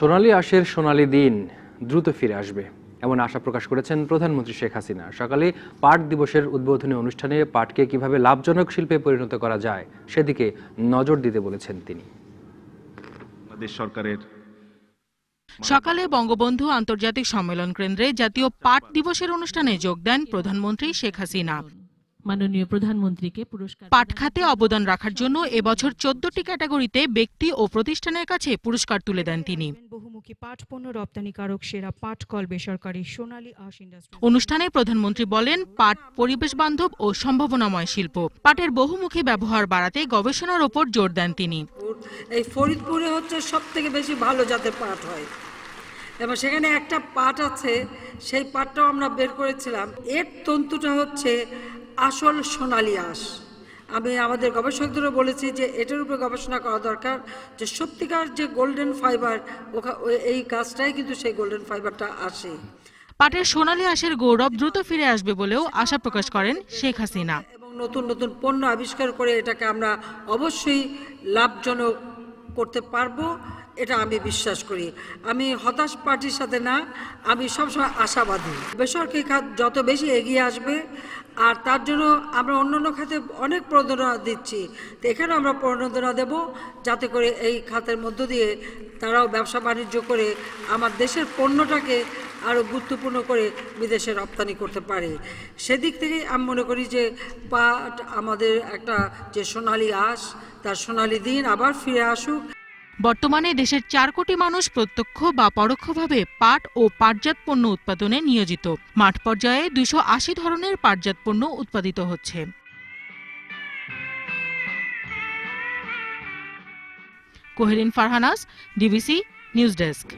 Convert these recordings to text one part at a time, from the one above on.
সোনালী আঁশের সোনালী দিন দ্রুত ফিরে আসবে এমন আশা প্রকাশ করেছেন প্রধানমন্ত্রী শেখ হাসিনা। সকালে পাট দিবসের উদ্বোধনী অনুষ্ঠানে পাটকে কিভাবে লাভজনক শিল্পে পরিণত করা যায় সেদিকে নজর দিতে বলেছেন তিনি। সকালে বঙ্গবন্ধু আন্তর্জাতিক সম্মেলন কেন্দ্রে জাতীয় পাট দিবসের অনুষ্ঠানে যোগ দেন প্রধানমন্ত্রী শেখ হাসিনা। মাননীয় প্রধানমন্ত্রীকে পুরস্কার পাট খাতে অবদান রাখার জন্য এবছর 14টি ক্যাটাগরিতে ব্যক্তি ও প্রতিষ্ঠানের কাছে পুরস্কার তুলে দেন তিনি। বহুমুখী পাট পণ্য রপ্তানিকারক সেরা পাট কল বেসরকারি সোনালী আঁশ ইন্ডাস্ট্রি। অনুষ্ঠানে প্রধানমন্ত্রী বলেন, পাট পরিবেশ বান্ধব ও সম্ভাবনাময় শিল্প। পাটের বহুমুখী ব্যবহার বাড়াতে গবেষণার উপর জোর দেন তিনি। এই ফরিদপুরে হচ্ছে সবথেকে বেশি ভালো জাতের পাট হয় এবং সেখানে একটা পাট আছে, সেই পাটটাও আমরা বের করেছিলাম। এর তন্তুটা হচ্ছে আসল সোনালী আঁশ। আমি আমাদের গবেষকদেরও বলেছি যে এটার উপরে গবেষণা করা দরকার, যে সত্যিকার যে গোল্ডেন ফাইবার এই গাছটাই কিন্তু সেই গোল্ডেন ফাইবারটা আসে। পাটের সোনালী আঁশের গৌরব দ্রুত ফিরে আসবে বলেও আশা প্রকাশ করেন শেখ হাসিনা। এবং নতুন নতুন পণ্য আবিষ্কার করে এটাকে আমরা অবশ্যই লাভজনক করতে পারবো, এটা আমি বিশ্বাস করি। আমি হতাশ পার্টির সাথে না, আমি সবসময় আশাবাদী। বেসরকারি খাত যত বেশি এগিয়ে আসবে, আর তার জন্য আমরা অন্যান্য খাতে অনেক প্রণোদনা দিচ্ছি, তো এখানেও আমরা প্রণোদনা দেব, যাতে করে এই খাতের মধ্য দিয়ে তারাও ব্যবসা বাণিজ্য করে আমার দেশের পণ্যটাকে আরও গুরুত্বপূর্ণ করে বিদেশে রপ্তানি করতে পারে। সেদিক থেকে আমি মনে করি যে পাট আমাদের একটা যে সোনালী আঁশ, তার সোনালী দিন আবার ফিরে আসুক। বর্তমানে দেশের 4 কোটি মানুষ প্রত্যক্ষ বা পরোক্ষভাবে পাট ও পাটজাত পণ্য উৎপাদনে নিয়োজিত। মাঠ পর্যায়ে 280 ধরনের পাটজাত পণ্য উৎপাদিত হচ্ছে। কোহেরিন ফারহানাস, ডিবিসি নিউজ ডেস্ক।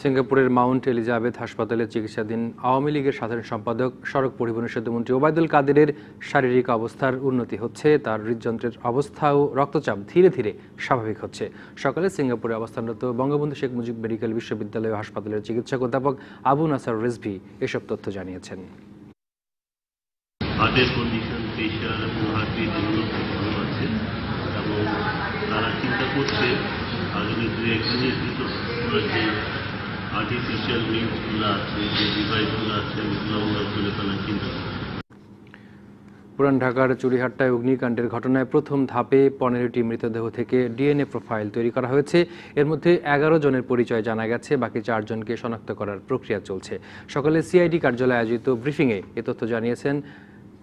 সিঙ্গাপুরের মাউন্ট এলিজাবেথ হাসপাতালে চিকিৎসাধীন আওয়ামী লীগের সাধারণ সম্পাদক, সড়ক পরিবহন সেতুমন্ত্রী ওবায়দুল কাদেরের শারীরিক অবস্থার উন্নতি হচ্ছে। তার হৃদযন্ত্রের অবস্থা ও রক্তচাপ ধীরে ধীরে স্বাভাবিক হচ্ছে। সকালে সিঙ্গাপুরে অবস্থানরত বঙ্গবন্ধু শেখ মুজিব মেডিকেল বিশ্ববিদ্যালয় ও হাসপাতালের চিকিৎসক অধ্যাপক আবু নাসার রিজভী এসব তথ্য জানিয়েছেন। হার্টের কন্ডিশন, প্রেশার এবং হার্টবিট এগুলো খুব ভালো আছে এবং তারা চিন্তা করছে আগামী 2-1 দিনের ভিতর যে আর্টিফিশিয়াল মিনসগুলো আছে, যে ডিভাইসগুলো আছে, ওগুলো ওরা তুলে ফেলার চিন্তা করছে। পুরান ঢাকার চুড়িহাট্টায় অগ্নিকাণ্ডের ঘটনায় প্রথম ধাপে 15টি মৃতদেহ থেকে ডিএনএ প্রোফাইল তৈরি করা হয়েছে। এর মধ্যে 11 জনের পরিচয় জানা গেছে, বাকি 4 জনকে শনাক্ত করার প্রক্রিয়া চলছে। সকালে সিআইডি কার্যালয়ে আয়োজিত ব্রিফিংয়ে এ তথ্য জানিয়েছেন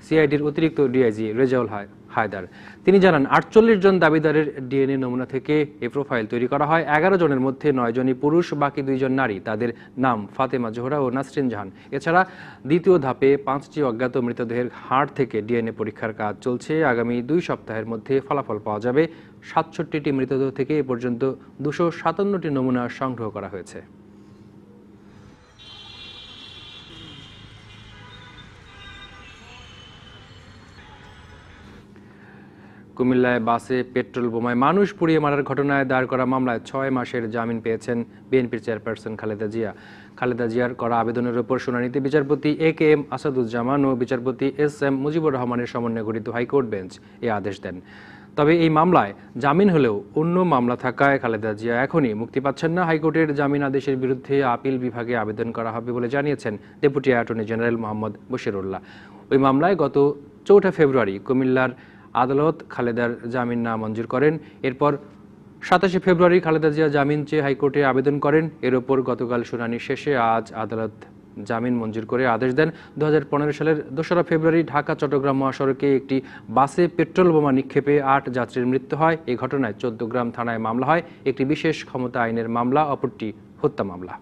সিআইডির অতিরিক্ত ডিআইজি রেজাউল হায়দার। তিনি জানান, 48 জন দাবিদারের ডিএনএ নমুনা থেকে এই প্রোফাইল তৈরি করা হয়। 11 জনের মধ্যে 9 জনই পুরুষ, বাকি 2 জন নারী। তাদের নাম ফাতেমা জোহরা ও নাসরিন জাহান। এছাড়া দ্বিতীয় ধাপে 5টি অজ্ঞাত মৃতদেহের হাড় থেকে ডিএনএ পরীক্ষার কাজ চলছে। আগামী 2 সপ্তাহের মধ্যে ফলাফল পাওয়া যাবে। 67টি মৃতদেহ থেকে এ পর্যন্ত 257টি নমুনা সংগ্রহ করা হয়েছে। কুমিল্লায় বাসে পেট্রোল বোমায় মানুষ পুড়িয়ে মারার ঘটনায় দায়ের করা মামলায় 6 মাসের জামিন পেয়েছেন বিএনপির চেয়ারপারসন খালেদা জিয়া। খালেদা জিয়ার করা আবেদনের উপর শুনানিতে বিচারপতি AK-M আসাদুজ্জামান ও বিচারপতি SM মুজিবুর রহমানের সমন্বয়ে গঠিত হাইকোর্ট বেঞ্চ এ আদেশ দেন। তবে এই মামলায় জামিন হলেও অন্য মামলা থাকায় খালেদা জিয়া এখনই মুক্তি পাচ্ছেন না। হাইকোর্টের জামিন আদেশের বিরুদ্ধে আপিল বিভাগে আবেদন করা হবে বলে জানিয়েছেন deputy attorney general Mohammad Bashirullah. ওই মামলায় গত 4 ফেব্রুয়ারি কুমিল্লার আদালত খালেদার জামিন নামঞ্জুর করেন। এরপর 27 ফেব্রুয়ারি খালেদা জিয়া জামিন চেয়ে হাইকোর্টে আবেদন করেন। এর ওপর গতকাল শুনানি শেষে আজ আদালত জামিন মঞ্জুর করে আদেশ দেন। 2015 সালের 2রা ফেব্রুয়ারি ঢাকা চট্টগ্রাম মহাসড়কে একটি বাসে পেট্রোল বোমা নিক্ষেপে 8 যাত্রীর মৃত্যু হয়। এই ঘটনায় 14 গ্রাম থানায় মামলা হয়। একটি বিশেষ ক্ষমতা আইনের মামলা, অপরটি হত্যা মামলা।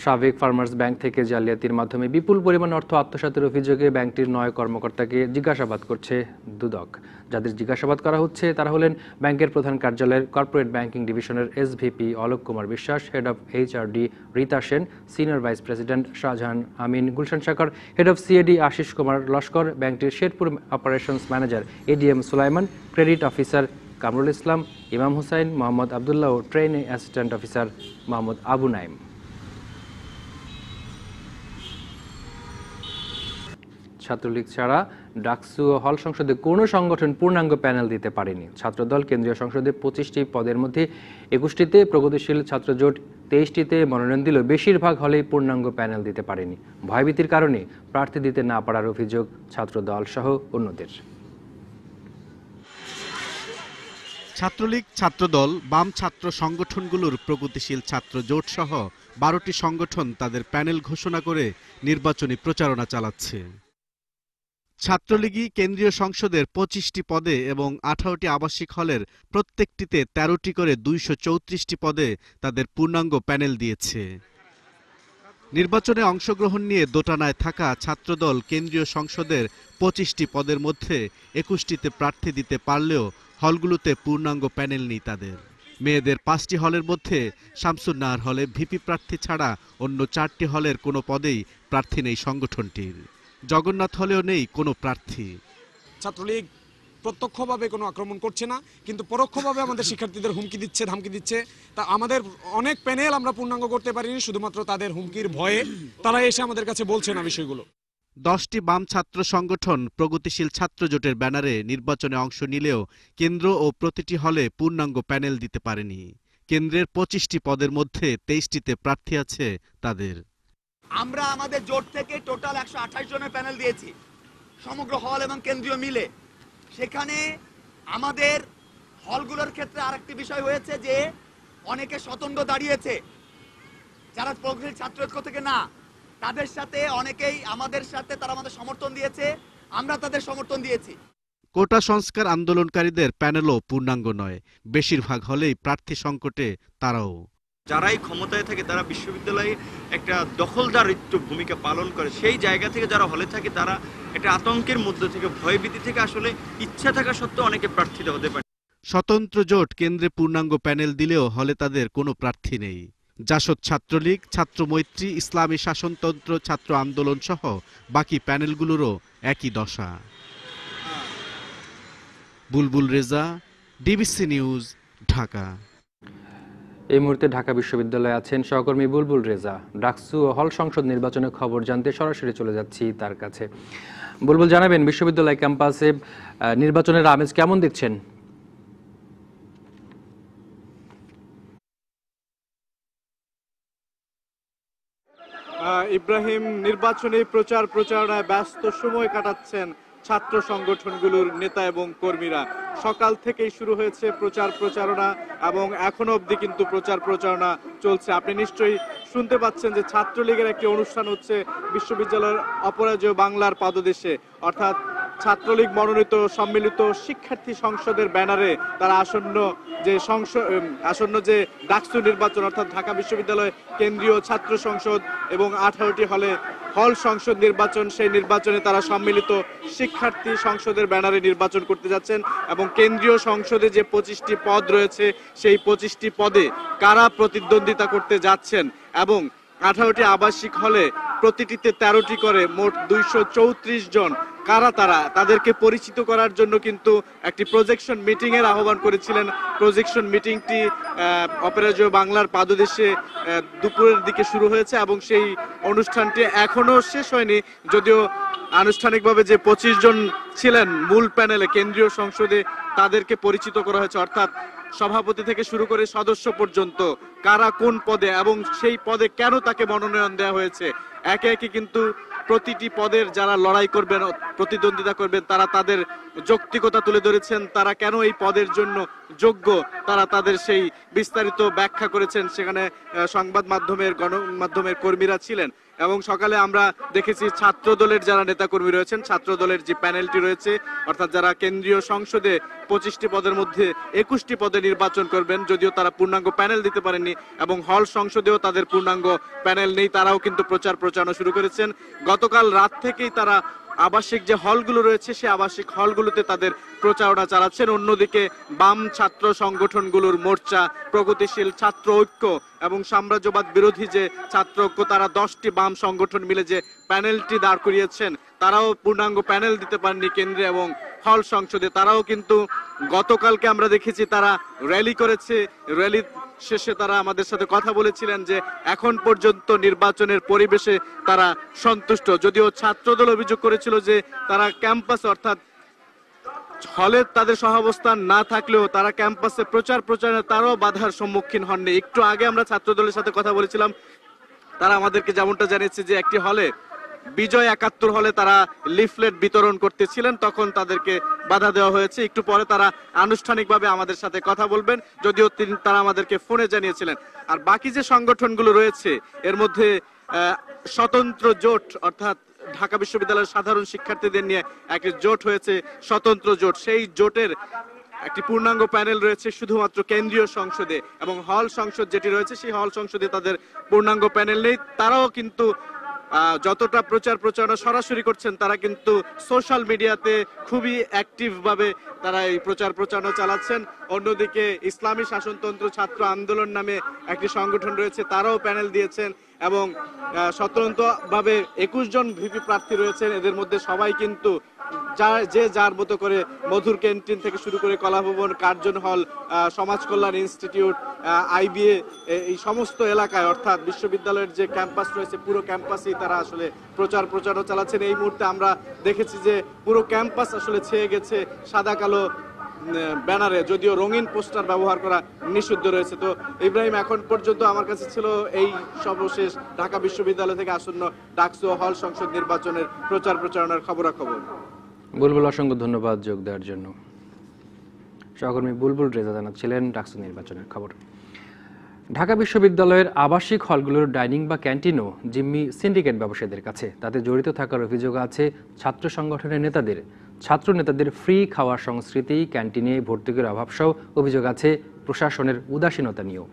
সাবেক ফার্মার্স ব্যাংক থেকে জালিয়াতির মাধ্যমে বিপুল পরিমাণ অর্থ আত্মসাতের অভিযোগে ব্যাংকটির 9 কর্মকর্তাকে জিজ্ঞাসাবাদ করছে দুদক। যাদের জিজ্ঞাসাবাদ করা হচ্ছে তারা হলেন ব্যাংকের প্রধান কার্যালয়ের কর্পোরেট ব্যাংকিং ডিভিশনের SVP Alok Kumar Biswas, head of HRD Rita Sen, senior vice president Shahjahan Amin Gulshan Sakar, head of CAD Ashis Kumar Laskar, ব্যাংকটির Sherpur operations manager ADM Sulaiman, credit officer Kamrul Islam, Imam Hussain, Mohammad Abdullah ও training assistant officer Mohammad Abu Naim. Chhatra League ছাড়া ডাকসু ও হল সংসদে কোনো সংগঠন পূর্ণাঙ্গ প্যানেল দিতে পারেনি। ছাত্রদল কেন্দ্রীয় সংসদে 25টি পদের মধ্যে 21টিতে, প্রগতিশীল ছাত্রজোট 23টিতে মনোনয়ন দিলেও বেশিরভাগ হলেই পূর্ণাঙ্গ প্যানেল দিতে পারেনি। ভয়ভীতির কারণে প্রার্থী দিতে না পারার অভিযোগ ছাত্রদল সহ অন্যদের। ছাত্রলীগ, ছাত্রদল, বাম ছাত্র সংগঠনগুলোর প্রগতিশীল ছাত্র জোট সহ 12টি সংগঠন তাদের প্যানেল ঘোষণা করে নির্বাচনী প্রচারণা চালাচ্ছে। ছাত্রলীগই কেন্দ্রীয় সংসদের 25টি পদে এবং 18টি আবাসিক হলের প্রত্যেকটিতে 13টি করে 234টি পদে তাদের পূর্ণাঙ্গ প্যানেল দিয়েছে। নির্বাচনে অংশগ্রহণ নিয়ে দোটানায় থাকা ছাত্রদল কেন্দ্রীয় সংসদের 25টি পদের মধ্যে 21টিতে প্রার্থী দিতে পারলেও হলগুলোতে পূর্ণাঙ্গ প্যানেল নেই তাদের। মেয়েদের 5টি হলের মধ্যে শামসুন্নাহার হলে ভিপি প্রার্থী ছাড়া অন্য 4টি হলের কোনো পদেই প্রার্থী নেই সংগঠনটির। জগন্নাথ হলেও নেই কোনো প্রার্থী। ছাত্রলীগ প্রত্যক্ষভাবে কোনো আক্রমণ করছে না, কিন্তু পরোক্ষভাবে আমাদের শিক্ষার্থীদের হুমকি দিচ্ছে, ধামকি দিচ্ছে। তা আমাদের অনেক প্যানেল আমরা পূর্ণাঙ্গ করতে পারিনি শুধুমাত্র তাদের হুমকির ভয়ে। তারা এসে আমাদের কাছে বলছে না বিষয়গুলো। 10টি বাম ছাত্র সংগঠন প্রগতিশীল ছাত্র জোটের ব্যানারে নির্বাচনে অংশ নিলেও কেন্দ্র ও প্রতিটি হলে পূর্ণাঙ্গ প্যানেল দিতে পারেনি। কেন্দ্রের 25টি পদের মধ্যে 23টিতে প্রার্থী আছে তাদের। আমরা আমাদের জোট থেকে টোটাল 128 জনের প্যানেল দিয়েছি সমগ্র হল এবং কেন্দ্রীয় মিলে। সেখানে আমাদের হলগুলোর ক্ষেত্রে আরেকটি বিষয় হয়েছে যে অনেকে স্বতন্ত্র দাঁড়িয়েছে, যারা প্রগতিশীল ছাত্র ঐক্য থেকে না, তাদের সাথে অনেকেই আমাদের সাথে তারা আমাদের সমর্থন দিয়েছে, আমরা তাদের সমর্থন দিয়েছি। কোটা সংস্কার আন্দোলনকারীদের প্যানেলও পূর্ণাঙ্গ নয়, বেশিরভাগ হলেই প্রার্থী সংকটে তারাও। যারাই ক্ষমতায় থাকে তারা বিশ্ববিদ্যালয়ে একটা দখলদারিত্ব ভূমিকা পালন করে, সেই জায়গা থেকে যারা হলে থাকে তারা একটা আতঙ্কের মধ্যে থেকে, ভয়ভীতি থেকে আসলে ইচ্ছা থাকা সত্ত্বেও অনেকে প্রার্থীরা হতে পারে। স্বতন্ত্র জোট কেন্দ্রে পূর্ণাঙ্গ প্যানেল দিলেও হলে তাদের কোনো প্রার্থী নেই। জাসদ ছাত্রলীগ, ছাত্র মৈত্রী, ইসলামী শাসনতন্ত্র, ছাত্র আন্দোলন সহ বাকি প্যানেলগুলোরও একই দশা। বুলবুল রেজা, ডিবিসি নিউজ, ঢাকা। এই মুহূর্তে ঢাকা বিশ্ববিদ্যালয়ে আছেন সহকর্মী বুলবুল রেজা। ডাকসু ও হল সংসদ নির্বাচনের খবর জানতে সরাসরি চলে যাচ্ছি তার কাছে। বুলবুল, জানাবেন বিশ্ববিদ্যালয় ক্যাম্পাসে নির্বাচনের আমেজ কেমন দেখছেন? ইব্রাহিম, নির্বাচনী প্রচারণায় ব্যস্ত সময় কাটাচ্ছেন ছাত্র সংগঠনগুলোর নেতা এবং কর্মীরা। সকাল থেকেই শুরু হয়েছে প্রচারণা এবং এখনো অবধি কিন্তু প্রচারণা চলছে। আপনি নিশ্চয়ই শুনতে পাচ্ছেন যে ছাত্রলীগের একটি অনুষ্ঠান হচ্ছে বিশ্ববিদ্যালয়ের অপরাজেয় বাংলার পাদদেশে, অর্থাৎ ছাত্রলীগ মনোনীত সম্মিলিত শিক্ষার্থী সংসদের ব্যানারে তারা আসন্ন যে ডাকসু নির্বাচন, অর্থাৎ ঢাকা বিশ্ববিদ্যালয় কেন্দ্রীয় ছাত্র সংসদ এবং 18টি হল সংসদ নির্বাচন, সেই নির্বাচনে তারা সম্মিলিত শিক্ষার্থী সংসদের ব্যানারে নির্বাচন করতে যাচ্ছেন। এবং কেন্দ্রীয় সংসদে যে 25টি পদ রয়েছে সেই 25টি পদে কারা প্রতিদ্বন্দ্বিতা করতে যাচ্ছেন এবং 18টি আবাসিক হলে প্রতিটিতে 13টি করে মোট 234 জন কারা তাদেরকে পরিচিত করার জন্য কিন্তু একটি প্রজেকশন মিটিং এর আহ্বান করেছিলেন। প্রজেকশন মিটিংটি অপরাজেয় বাংলার পাদদেশে দুপুরের দিকে শুরু হয়েছে এবং সেই অনুষ্ঠানটি এখনো শেষ হয়নি, যদিও আনুষ্ঠানিকভাবে যে 25 জন ছিলেন মূল প্যানেলে কেন্দ্রীয় সংসদে তাদেরকে পরিচিত করা হয়েছে, অর্থাৎ সভাপতি থেকে শুরু করে সদস্য পর্যন্ত কারা কোন পদে এবং সেই পদে কেন তাকে মনোনয়ন দেওয়া হয়েছে। একে একে কিন্তু প্রতিটি পদের যারা লড়াই করবেন, প্রতিদ্বন্দ্বিতা করবেন, তারা তাদের যৌক্তিকতা তুলে ধরেছেন, তারা কেন এই পদের জন্য যোগ্য, তারা তাদের সেই বিস্তারিত ব্যাখ্যা করেছেন। সেখানে সংবাদ গণমাধ্যমের কর্মীরা ছিলেন এবং সকালে আমরা দেখেছি ছাত্র দলের যারা নেতাকর্মী রয়েছেন, ছাত্র দলের যে প্যানেলটি রয়েছে, অর্থাৎ যারা কেন্দ্রীয় সংসদে 25টি পদের মধ্যে 21টি পদে নির্বাচন করবেন, যদিও তারা পূর্ণাঙ্গ প্যানেল দিতে পারেননি এবং হল সংসদেও তাদের পূর্ণাঙ্গ প্যানেল নেই, তারাও কিন্তু প্রচারণা শুরু করেছেন। গতকাল রাত থেকেই তারা আবাসিক যে হলগুলো রয়েছে সেই আবাসিক হলগুলোতে তাদের প্রচারণা চালাচ্ছেন। অন্যদিকে বাম ছাত্র সংগঠনগুলোর মোর্চা, প্রগতিশীল ছাত্র ঐক্য এবং সাম্রাজ্যবাদ বিরোধী যে ছাত্র ঐক্য, তারা 10টি বাম সংগঠন মিলে যে প্যানেলটি দাঁড় করিয়েছেন, তারাও পূর্ণাঙ্গ প্যানেল দিতে পারেননি কেন্দ্রে এবং হল সংসদে। তারাও কিন্তু গতকালকে আমরা দেখেছি তারা র্যালি করেছে, শেষে তারা আমাদের সাথে কথা বলেছিলেন যে এখন পর্যন্ত নির্বাচনের পরিবেশে তারা সন্তুষ্ট। যদিও ছাত্রদল অভিযোগ করেছিল যে তারা ক্যাম্পাস অর্থাৎ হলে তাদের সহাবস্থান না থাকলেও তারা ক্যাম্পাসে প্রচারণা তারাও বাধার সম্মুখীন হননি। একটু আগে আমরা ছাত্রদলের সাথে কথা বলেছিলাম, তারা আমাদেরকে যেমনটা জানিয়েছে যে একটি হলে বিজয় ৭১ হলে তারা লিফলেট বিতরণ করতেছিলেন, তখন তাদেরকে বাধা দেওয়া হয়েছে। একটু পরে তারা আনুষ্ঠানিকভাবে আমাদের সাথে কথা বলবেন, যদিও তারা আমাদেরকে ফোনে জানিয়েছিলেন। আর বাকি যে সংগঠনগুলো রয়েছে এর মধ্যে স্বতন্ত্র জোট অর্থাৎ ঢাকা বিশ্ববিদ্যালয়ের সাধারণ শিক্ষার্থীদের নিয়ে একটি জোট হয়েছে, স্বতন্ত্র জোট। সেই জোটের একটি পূর্ণাঙ্গ প্যানেল রয়েছে শুধুমাত্র কেন্দ্রীয় সংসদে, এবং হল সংসদ যেটি রয়েছে সেই হল সংসদে তাদের পূর্ণাঙ্গ প্যানেল নেই। তারাও কিন্তু যতটা প্রচারণা সরাসরি করছেন, তারা কিন্তু সোশ্যাল মিডিয়াতে খুবই অ্যাক্টিভ ভাবে তারা এই প্রচারণা চালাচ্ছেন। অন্যদিকে ইসলামী শাসনতন্ত্র ছাত্র আন্দোলন নামে একটি সংগঠন রয়েছে, তারাও প্যানেল দিয়েছেন, এবং স্বতন্ত্রভাবে ২১ জন ভিপি প্রার্থী রয়েছেন। এদের মধ্যে সবাই কিন্তু যার মতো করে মধুর ক্যান্টিন থেকে শুরু করে কলাভবন, কার্জন হল, সমাজ কল্যাণ ইনস্টিটিউট, আইবিএ, এই সমস্ত এলাকায় অর্থাৎ বিশ্ববিদ্যালয়ের যে ক্যাম্পাস রয়েছে পুরো ক্যাম্পাসেই তারা আসলে প্রচারণা চালাচ্ছেন। এই মুহূর্তে আমরা দেখেছি যে পুরো ক্যাম্পাস আসলে ছেয়ে গেছে সাদা কালো ব্যানারে, যদিও রঙিন পোস্টার ব্যবহার করা নিষিদ্ধ রয়েছে। তো ইব্রাহিম, এখন পর্যন্ত আমার কাছে ছিল এই সর্বশেষ ঢাকা বিশ্ববিদ্যালয় থেকে আসন্ন ডাকসু হল সংসদ নির্বাচনের প্রচারণার খবরাখবর। বুলবুল, অসংখ্য ধন্যবাদ যোগ দেওয়ার জন্য। সহকর্মী বুলবুল রেজা জানাচ্ছিলেন ডাকসু নির্বাচনের খবর। ঢাকা বিশ্ববিদ্যালয়ের আবাসিক হলগুলোর ডাইনিং বা ক্যান্টিনও জিম্মি সিন্ডিকেট ব্যবসায়ীদের কাছে। তাতে জড়িত থাকার অভিযোগ আছে ছাত্র সংগঠনের নেতাদের। ছাত্র নেতাদের ফ্রি খাওয়ার সংস্কৃতি, ক্যান্টিনে ভর্তুকির অভাব সহ অভিযোগ আছে প্রশাসনের উদাসীনতা নিয়েও।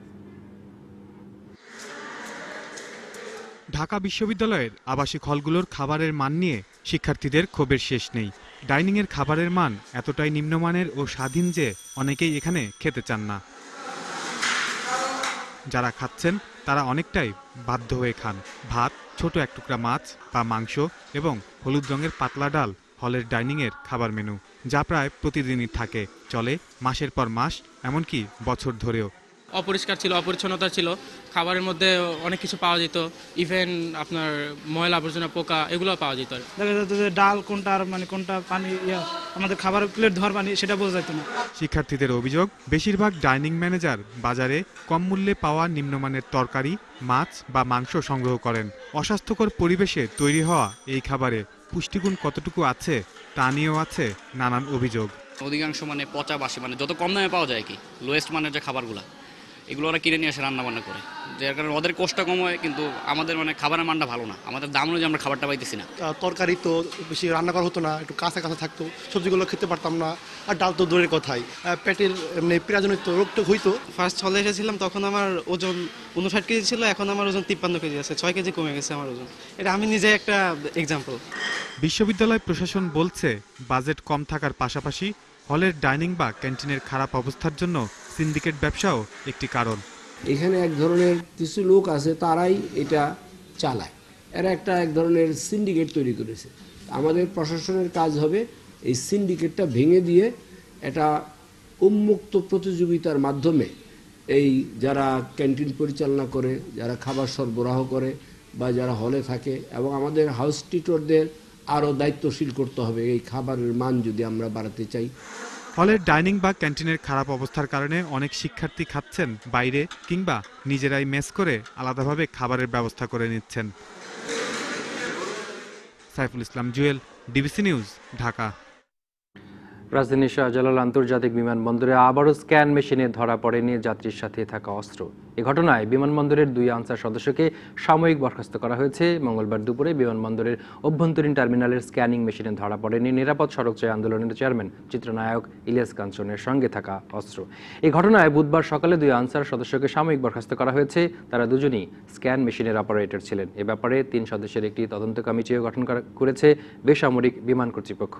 ঢাকা বিশ্ববিদ্যালয়ের আবাসিক হলগুলোর খাবারের মান নিয়ে শিক্ষার্থীদের ক্ষোভের শেষ নেই। ডাইনিংয়ের খাবারের মান এতটাই নিম্নমানের ও স্বাধীন যে অনেকেই এখানে খেতে চান না। যারা খাচ্ছেন তারা অনেকটাই বাধ্য হয়ে খান। ভাত, ছোট এক টুকরা মাছ বা মাংস এবং হলুদ রঙের পাতলা ডাল হলের ডাইনিংয়ের খাবার মেনু, যা প্রায় প্রতিদিনই থাকে, চলে মাসের পর মাস, এমনকি বছর ধরেও। অপরিষ্কার ছিল, অপরিচ্ছন্নতা ছিল, খাবারের মধ্যে অনেক কিছু পাওয়া যেত, ইভেন আপনার ময়লা আবর্জনা, পোকা, এগুলো পাওয়া যেত। দেখা যেত যে ডাল কোনটা আর কোনটা পানি, আমাদের খাবার প্লেট ধোয়ার পানি সেটা বোঝা যেত না। শিক্ষার্থীদের অভিযোগ, বেশিরভাগ ডাইনিং ম্যানেজার বাজারে কম মূল্যে পাওয়া নিম্নমানের তরকারি, মাছ বা মাংস সংগ্রহ করেন। অস্বাস্থ্যকর পরিবেশে তৈরি হওয়া এই খাবারে পুষ্টিগুণ কতটুকু আছে তা নিয়েও আছে নানান অভিযোগ। অধিকাংশ পচা বাসি, যত কম দামে পাওয়া যায় কি লোয়েস্ট মানের যে খাবারগুলো, এগুলো ওরা কিনে নিয়ে আসে রান্না বান্না করে, যার কারণে ওদের কষ্ট কম হয়, কিন্তু আমাদের খাবারের মানটা ভালো না। আমাদের দাম অনুযায়ী আমরা খাবারটা পাইতেছি না। তরকারি তো বেশি রান্না করা হতো না, একটু কাঁচা থাকতো, সবজিগুলো খেতে পারতাম না, আর ডাল তো দূরের কথাই, পেটের পেঁয়াজনিত রোগটা হইতো। ফার্স্ট হলে এসেছিলাম তখন আমার ওজন 59 কেজি ছিল, এখন আমার ওজন 53 কেজি আছে, 6 কেজি কমে গেছে আমার ওজন। এটা আমি নিজে একটা এক্সাম্পল। বিশ্ববিদ্যালয় প্রশাসন বলছে বাজেট কম থাকার পাশাপাশি হলের ডাইনিং বা ক্যান্টিনের খারাপ অবস্থার জন্য সিন্ডিকেট ব্যবসাও একটি কারণ। এখানে এক ধরনের কিছু লোক আছে, তারাই এটা চালায়, এরা এক ধরনের সিন্ডিকেট তৈরি করেছে। আমাদের প্রশাসনের কাজ হবে এই সিন্ডিকেটটা ভেঙে দিয়ে এটা উন্মুক্ত প্রতিযোগিতার মাধ্যমে এই যারা ক্যান্টিন পরিচালনা করে, যারা খাবার সরবরাহ করে বা যারা হলে থাকে, এবং আমাদের হাউস টিউটরদের আরও দায়িত্বশীল করতে হবে এই খাবারের মান যদি আমরা বাড়াতে চাই। হলের ডাইনিং বা ক্যান্টিনের খারাপ অবস্থার কারণে অনেক শিক্ষার্থী খাচ্ছেন বাইরে কিংবা নিজেরাই মেস করে আলাদাভাবে খাবারের ব্যবস্থা করে নিচ্ছেন। Saiful Islam Jewel, DBC news, Dhaka. রাজধানীর শাহজালাল আন্তর্জাতিক বিমানবন্দরে আবারও স্ক্যান মেশিনে ধরা পড়েনি যাত্রীর সাথে থাকা অস্ত্র। এ ঘটনায় বিমানবন্দরের 2 আনসার সদস্যকে সাময়িক বরখাস্ত করা হয়েছে। মঙ্গলবার দুপুরে বিমানবন্দরের অভ্যন্তরীণ টার্মিনালের স্ক্যানিং মেশিনে ধরা পড়েনি নিরাপদ সড়ক চাই আন্দোলনের চেয়ারম্যান চিত্রনায়ক ইলিয়াস কাঞ্চনের সঙ্গে থাকা অস্ত্র। এই ঘটনায় বুধবার সকালে 2 আনসার সদস্যকে সাময়িক বরখাস্ত করা হয়েছে। তারা দুজনই স্ক্যান মেশিনের অপারেটর ছিলেন। এ ব্যাপারে 3 সদস্যের একটি তদন্ত কমিটিও গঠন করেছে বেসামরিক বিমান কর্তৃপক্ষ।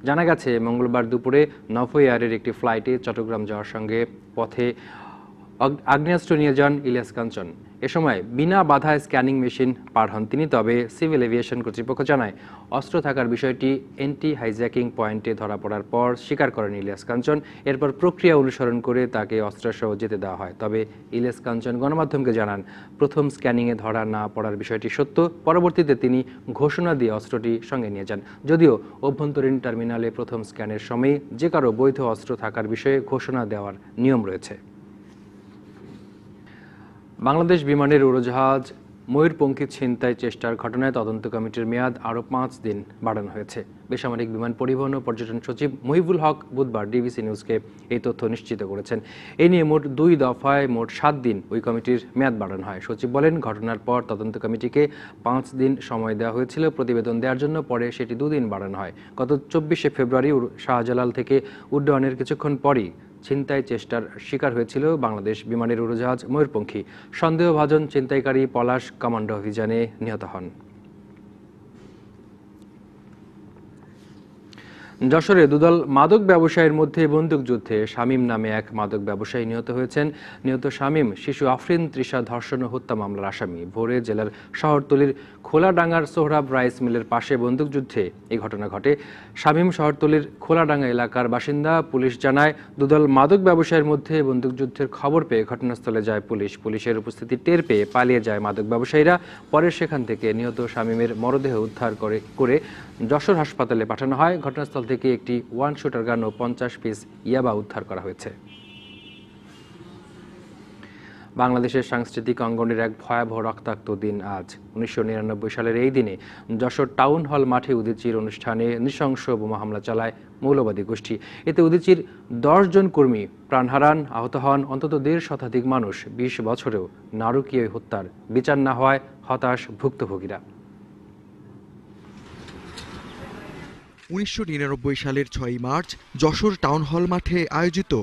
জানা গেছে, মঙ্গলবার দুপুরে নভো এয়ারের একটি ফ্লাইটে চট্টগ্রাম যাওয়ার সঙ্গে পথে আগ্নেয়াস্ত্র নিয়ে যান ইলিয়াস কাঞ্চন। এ সময় বিনা বাধায় স্ক্যানিং মেশিন পার হন তিনি। তবে সিভিল এভিয়েশন কর্তৃপক্ষ জানায় অস্ত্র থাকার বিষয়টি এন্টি হাইজ্যাকিং পয়েন্টে ধরা পড়ার পর স্বীকার করেন ইলিয়াস কাঞ্চন। এরপর প্রক্রিয়া অনুসরণ করে তাকে অস্ত্রসহ যেতে দেওয়া হয়। তবে ইলিয়াস কাঞ্চন গণমাধ্যমকে জানান প্রথম স্ক্যানিংয়ে ধরা না পড়ার বিষয়টি সত্য। পরবর্তীতে তিনি ঘোষণা দিয়ে অস্ত্রটি সঙ্গে নিয়ে যান। যদিও অভ্যন্তরীণ টার্মিনালে প্রথম স্ক্যানের সময় যে কারো বৈধ অস্ত্র থাকার বিষয়ে ঘোষণা দেওয়ার নিয়ম রয়েছে। বাংলাদেশ বিমানের উড়োজাহাজ ময়ূরপঙ্খী ছিনতাই চেষ্টার ঘটনায় তদন্ত কমিটির মেয়াদ আরও 5 দিন বাড়ানো হয়েছে। বেসামরিক বিমান পরিবহন ও পর্যটন সচিব মহিবুল হক বুধবার ডিবিসি নিউজকে এই তথ্য নিশ্চিত করেছেন। এ নিয়ে মোট 2 দফায় মোট 7 দিন ওই কমিটির মেয়াদ বাড়ানো হয়। সচিব বলেন, ঘটনার পর তদন্ত কমিটিকে 5 দিন সময় দেওয়া হয়েছিল প্রতিবেদন দেওয়ার জন্য। পরে সেটি 2 দিন বাড়ানো হয়। গত 24শে ফেব্রুয়ারি শাহজালাল থেকে উড্ডয়নের কিছুক্ষণ পরই ছিনতাই চেষ্টার শিকার হয়েছিল বাংলাদেশ বিমানের উড়োজাহাজ ময়ূরপঙ্খী। সন্দেহভাজন ছিনতাইকারী পলাশ কমান্ডো অভিযানে নিহত হন। যশোরে দুদল মাদক ব্যবসায়ীর মধ্যে বন্দুকযুদ্ধে শামীম নামে এক মাদক ব্যবসায়ী নিহত হয়েছেন। নিহত শামীম শিশু আফরিন তৃষা ধর্ষণ ও হত্যা মামলার আসামি। ভোরে জেলার শহরতলির খোলাডাঙ্গার সোহরাব রাইস মিলের পাশে বন্দুকযুদ্ধে এই ঘটনা ঘটে। শামীম শহরতলির খোলাডাঙ্গা এলাকার বাসিন্দা। পুলিশ জানায়, দুদল মাদক ব্যবসায়ীর মধ্যে বন্দুকযুদ্ধের খবর পেয়ে ঘটনাস্থলে যায় পুলিশ। পুলিশের উপস্থিতি টের পেয়ে পালিয়ে যায় মাদক ব্যবসায়ীরা। পরে সেখান থেকে নিহত শামীমের মরদেহ উদ্ধার করে যশোর হাসপাতালে পাঠানো হয়। ঘটনাস্থল থেকে একটি 1 শুটার গান ও 50 পিস ইয়াবা উদ্ধার করা হয়েছে। বাংলাদেশের সাংস্কৃতিক অঙ্গনের এক ভয়াবহ রক্তাক্ত দিন আজ। 1999 সালের এই দিনে যশোর টাউন হল মাঠে উদীচীর অনুষ্ঠানে নৃশংস বোমা হামলা চালায় মৌলবাদী গোষ্ঠী। এতে উদীচীর 10 জন কর্মী প্রাণ হারান, আহত হন অন্তত 1.5 শতাধিক মানুষ। 20 বছরেও নারকীয় হত্যার বিচার না হওয়ায় হতাশ ভুক্তভোগীরা। 1999 সালের 6 মার্চ যশোর টাউন হল মাঠে আয়োজিত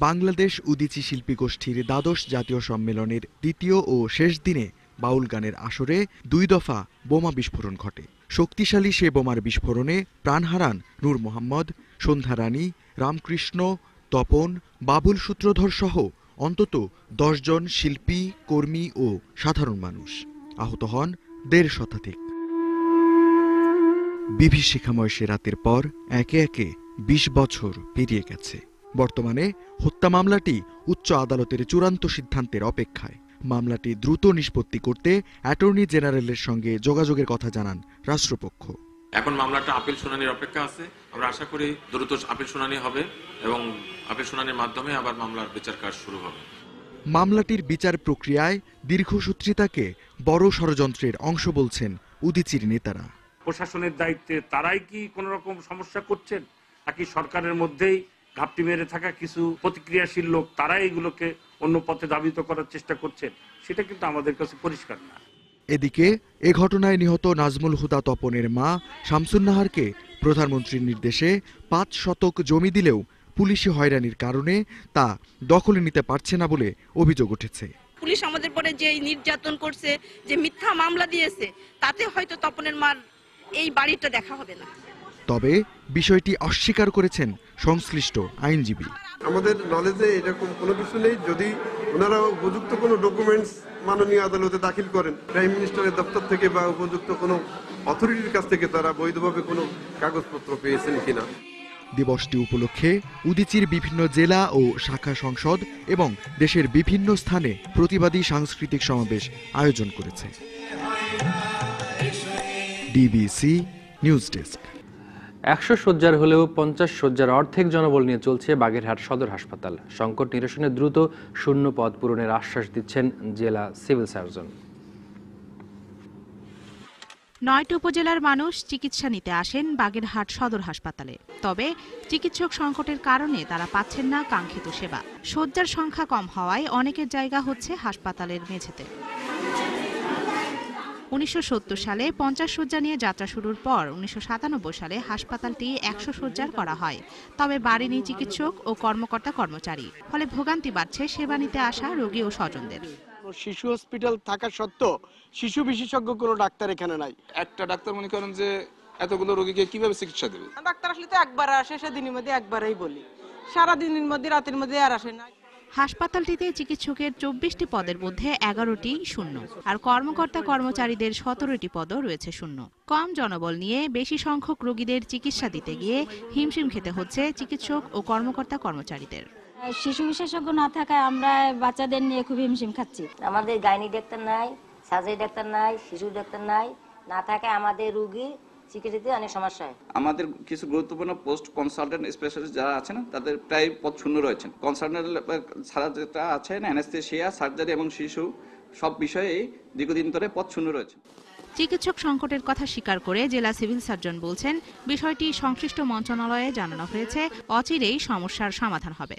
বাংলাদেশ উদীচী শিল্পী গোষ্ঠীর দ্বাদশ জাতীয় সম্মেলনের দ্বিতীয় ও শেষ দিনে বাউল গানের আসরে 2 দফা বোমা বিস্ফোরণ ঘটে। শক্তিশালী সে বোমার বিস্ফোরণে প্রাণ হারান নূর মোহাম্মদ, সন্ধ্যা রানী, রামকৃষ্ণ, তপন, বাবুল সূত্রধর সহ অন্তত 10 জন শিল্পী, কর্মী ও সাধারণ মানুষ। আহত হন 1.5 শতাধিক। বিভীষিকাময় সে রাতের পর একে একে 20 বছর পেরিয়ে গেছে। বর্তমানে হত্যা মামলাটি উচ্চ আদালতের চূড়ান্ত সিদ্ধান্তের অপেক্ষায়। মামলাটি দ্রুত নিষ্পত্তি করতে অ্যাটর্নি জেনারেলের সঙ্গে যোগাযোগের কথা জানান রাষ্ট্রপক্ষ। এখন মামলাটা আপিল শুনানির অপেক্ষা আছে। আমরা আশা করি দ্রুত আপিল শুনানি হবে এবং আপিল শুনানির মাধ্যমে আবার মামলার বিচার কাজ শুরু হবে। মামলাটির বিচার প্রক্রিয়ায় দীর্ঘসূত্রিতাকে বড় ষড়যন্ত্রের অংশ বলছেন উদীচীর নেতারা। প্রশাসনের দায়িত্বে তারাই কি কোনো রকম সমস্যা করছেন, নাকি সরকারের মধ্যেই ঘাপটি মেরে থাকা কিছু প্রতিক্রিয়াশীল লোক তারাই এগুলোকে অন্য পথে ধাবিত করার চেষ্টা করছেন, সেটা কিন্তু আমাদের কাছে পরিষ্কার না। এদিকে এ ঘটনায় নিহত নাজমুল হুদা তপনের মা শামসুন্নাহারকে প্রধানমন্ত্রীর নির্দেশে 5 শতক জমি দিলেও পুলিশি হয়রানির কারণে তা দখলে নিতে পারছে না বলে অভিযোগ উঠেছে। পুলিশ আমাদের পরে যে নির্যাতন করছে, যে মিথ্যা মামলা দিয়েছে, তাতে হয়তো তপনের মার এই বাড়িটা দেখা হবে না। তবে বিষয়টি অস্বীকার করেছেন সংশ্লিষ্ট আইনজীবী। আমাদের নলেজে এরকম কোনো কিছু নেই। যদি ওনারা উপযুক্ত কোনো ডকুমেন্টস মাননীয় আদালতে দাখিল করেন, প্রাইম মিনিস্টারের দপ্তর থেকে বা উপযুক্ত কোনো অথরিটির কাছ থেকে তারা বৈধভাবে কোনো কাগজপত্র পেয়েছেন কিনা। দিবসটি উপলক্ষে উদীচীর বিভিন্ন জেলা ও শাখা সংসদ এবং দেশের বিভিন্ন স্থানে প্রতিবাদী সাংস্কৃতিক সমাবেশ আয়োজন করেছে। DBC news desk. 100 শয্যার হলেও 50 শয্যার অর্ধেক জনবল নিয়ে চলছে বাগেরহাট সদর হাসপাতাল। সংকট নিরসনে দ্রুত শূন্য পদ পূরণের আশ্বাস দিচ্ছেন জেলা সিভিল সার্জন। 9টি উপজেলার মানুষ চিকিৎসা নিতে আসেন বাগেরহাট সদর হাসপাতালে। তবে চিকিৎসক সংকটের কারণে তারা পাচ্ছেন না কাঙ্ক্ষিত সেবা। শয্যার সংখ্যা কম হওয়ায় অনেকের জায়গা হচ্ছে হাসপাতালের মেঝেতে। 1970 সালে 50 শয্যা নিয়ে যাত্রা শুরুর পর 1997 সালে হাসপাতালটি 100 শয্যার করা হয়। তবে বাড়েনি চিকিৎসক ও কর্মকর্তা কর্মচারী, ফলে ভোগান্তি বাড়ছে সেবা নিতে আসা রোগী ও স্বজনদের। শিশু হসপিটাল থাকা সত্ত্বেও শিশু বিশেষজ্ঞ কোনো ডাক্তার এখানে নাই। একটা ডাক্তার মনে করেন যে এতগুলো রোগীকে কিভাবে চিকিৎসা দেবে। ডাক্তার আসলে তো একবার আসে, সেদিনের মধ্যে একবারই বলি, সারা দিনের মধ্যে রাতের মধ্যে আর আসে না। হাসপাতালটিতে চিকিৎসকের 24টি পদের মধ্যে 11টি শূন্য, আর কর্মকর্তা কর্মচারীদের 17টি পদও রয়েছে শূন্য। কম জনবল নিয়ে বেশি সংখ্যক রোগীদের চিকিৎসা দিতে গিয়ে হিমশিম খেতে হচ্ছে চিকিৎসক ও কর্মকর্তা কর্মচারীদের। শিশু বিশেষজ্ঞ না থাকায় আমরা বাচ্চাদের নিয়ে খুব হিমশিম খাচ্ছি। আমাদের গাইনি ডাক্তার নাই, সার্জারি ডাক্তার নাই, শিশু ডাক্তার নাই, না থাকায় আমাদের রোগী চিকিৎসাতে অনেক সমস্যা হয়। আমাদের কিছু গুরুত্বপূর্ণ পোস্ট কনসালটেন্ট স্পেশালিস্ট যারা আছেন তাদের প্রায় পদ শূন্য রয়েছেন। কনসালটেন্ট ছাড়া যেটা আছেন অ্যানেস্থেশিয়া, সার্জারি এবং শিশু সব বিষয়ে দীর্ঘদিন ধরে পদ শূন্য রয়েছে। চিকিৎসক সংকটের কথা স্বীকার করে জেলা সিভিল সার্জন বলছেন, বিষয়টি সংশ্লিষ্ট মন্ত্রণালয়ে জানানো হয়েছে, অচিরেই সমস্যার সমাধান হবে।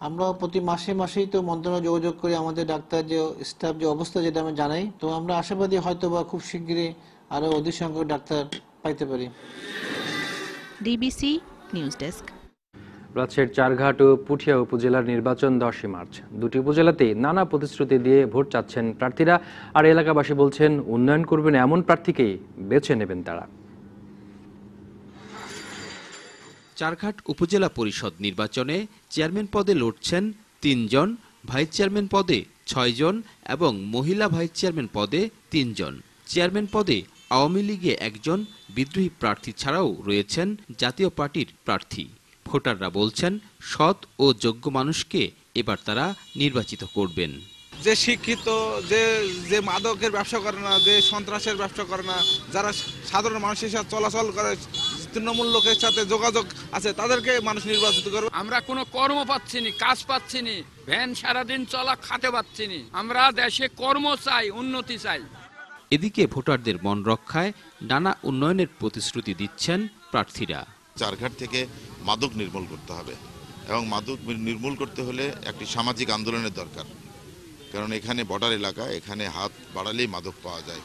আমরা প্রতি মাসেই তো মন্ত্রণালয়ে যোগাযোগ করে আমাদের ডাক্তার যে স্টাফ যে অবস্থা যেটা আমরা জানাই, তো আমরা আশাবাদী হয়তো বা খুব শীঘ্রই আরো অধিক সংখ্যক ডাক্তার পাইতে পারি। DBC news desk. রাজশাহীর চারঘাট ও পুঠিয়া উপজেলার নির্বাচন 10 মার্চ। দুটি উপজেলাতে নানা প্রতিশ্রুতি দিয়ে ভোট চাচ্ছেন প্রার্থীরা, আর এলাকাবাসী বলছেন উন্নয়ন করবেন এমন প্রার্থীকেই বেছে নেবেন তারা। চারঘাট উপজেলা পরিষদ নির্বাচনে চেয়ারম্যান পদে লড়ছেন 3 জন, ভাইস চেয়ারম্যান পদে 6 জন এবং মহিলা ভাইস চেয়ারম্যান পদে 3 জন। চেয়ারম্যান পদে আওয়ামী লীগে 1 জন, বিদ্রোহী প্রার্থী ছাড়াও রয়েছেন জাতীয় পার্টির প্রার্থী। ভোটাররা বলছেন সৎ ও যোগ্য মানুষকে এবার তারা নির্বাচিত করবেন। যে শিক্ষিত, যে মাদকের ব্যবসা করে না, যে সন্ত্রাসের ব্যবসা করে না, যারা সাধারণ মানুষের সাথে চলাচল করে, তৃণমূল লোকের সাথে যোগাযোগ আছে, তাদেরকে মানুষ নির্বাচিত করবে। আমরা কোনো কর্ম পাচ্ছি না, কাজ পাচ্ছি না, ভ্যান সারাদিন চলা খাতে পাচ্ছি না। আমরা দেশে কর্ম চাই, উন্নতি চাই। এদিকে ভোটারদের মন রক্ষায় নানা উন্নয়নের প্রতিশ্রুতি দিচ্ছেন প্রার্থীরা। চারঘাট থেকে মাদক নির্মূল করতে হবে এবং মাদক নির্মূল করতে হলে একটি সামাজিক আন্দোলনের দরকার, কারণ এখানে বর্ডার এলাকা, এখানে হাত বাড়ালেই মাদক পাওয়া যায়।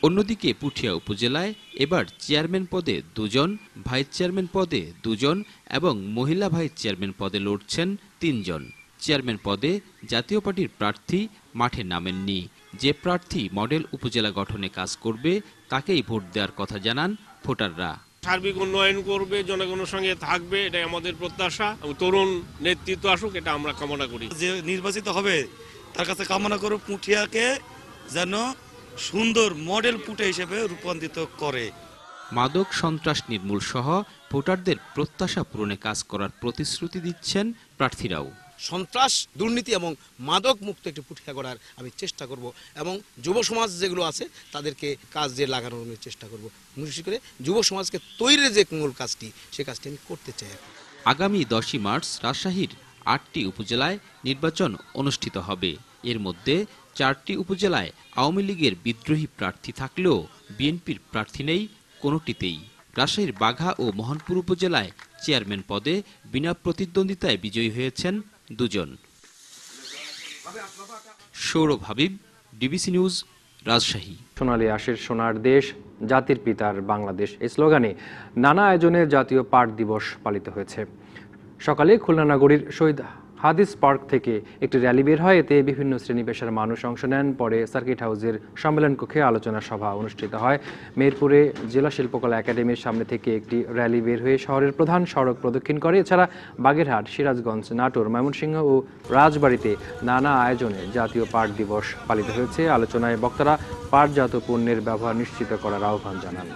অন্যদিকে পুঠিয়া উপজেলায় এবার চেয়ারম্যান পদে 2 জন, ভাইস চেয়ারম্যান পদে 2 জন এবং মহিলা ভাইস চেয়ারম্যান পদে লড়ছেন 3 জন। চেয়ারম্যান পদে জাতীয় পার্টির প্রার্থী মাঠে নামেননি। যে প্রার্থী মডেল উপজেলা গঠনে কাজ করবে তাকেই ভোট দেওয়ার কথা জানান ভোটাররা। সার্বিক উন্নয়ন করবে, জনগণের সঙ্গে থাকবে, এটাই আমাদের প্রত্যাশা। তরুণ নেতৃত্ব আসুক, এটা আমরা কামনা করি। যে নির্বাচিত হবে তার কাছে কামনা করব পুঠিয়াকে যেন সুন্দর মডেল পুঠে হিসেবে রূপান্তরিত করে। মাদক সন্ত্রাস নির্মূল সহ ভোটারদের প্রত্যাশা পূরণে কাজ করার প্রতিশ্রুতি দিচ্ছেন প্রার্থীরাও। সন্ত্রাস, দুর্নীতি এবং মাদক মুক্ত একটি পুঠিয়া করার আমি চেষ্টা করব এবং যুব সমাজ যেগুলো আছে তাদেরকে কাজে লাগানোর আমি চেষ্টা করব। বিশেষ করে যুব সমাজকে তৈরির যে মূল কাজটি, সে কাজটি আমি করতে চাই। আগামী 10 মার্চ রাজশাহীর 8টি উপজেলায় নির্বাচন অনুষ্ঠিত হবে। এর মধ্যে 4টি উপজেলায় আওয়ামী লীগের বিদ্রোহী প্রার্থী থাকলেও বিএনপির প্রার্থী নেই কোনোটিতেই। রাজশাহীর বাঘা ও মোহনপুর উপজেলায় চেয়ারম্যান পদে বিনা প্রতিদ্বন্দ্বিতায় বিজয়ী হয়েছেন 2 জন। Sourav Habib, DBC news, Rajshahi. সোনালী আঁশের সোনার দেশ, জাতির পিতার বাংলাদেশ এই স্লোগানে নানা আয়োজনে জাতীয় পাট দিবস পালিত হয়েছে। সকালে খুলনা নগরীর শহীদ হাদিস পার্ক থেকে একটি র্যালি বের হয়। এতে বিভিন্ন শ্রেণী পেশার মানুষ অংশ নেন। পরে সার্কিট হাউসের সম্মেলন কক্ষে আলোচনা সভা অনুষ্ঠিত হয়। মেহেরপুরে জেলা শিল্পকলা একাডেমির সামনে থেকে একটি র্যালি বের হয়ে শহরের প্রধান সড়ক প্রদক্ষিণ করে। এছাড়া বাগেরহাট, সিরাজগঞ্জ, নাটোর, ময়মনসিংহ ও রাজবাড়ীতে নানা আয়োজনে জাতীয় পাট দিবস পালিত হয়েছে। আলোচনায় বক্তারা পাটজাত পণ্যের ব্যবহার নিশ্চিত করার আহ্বান জানান।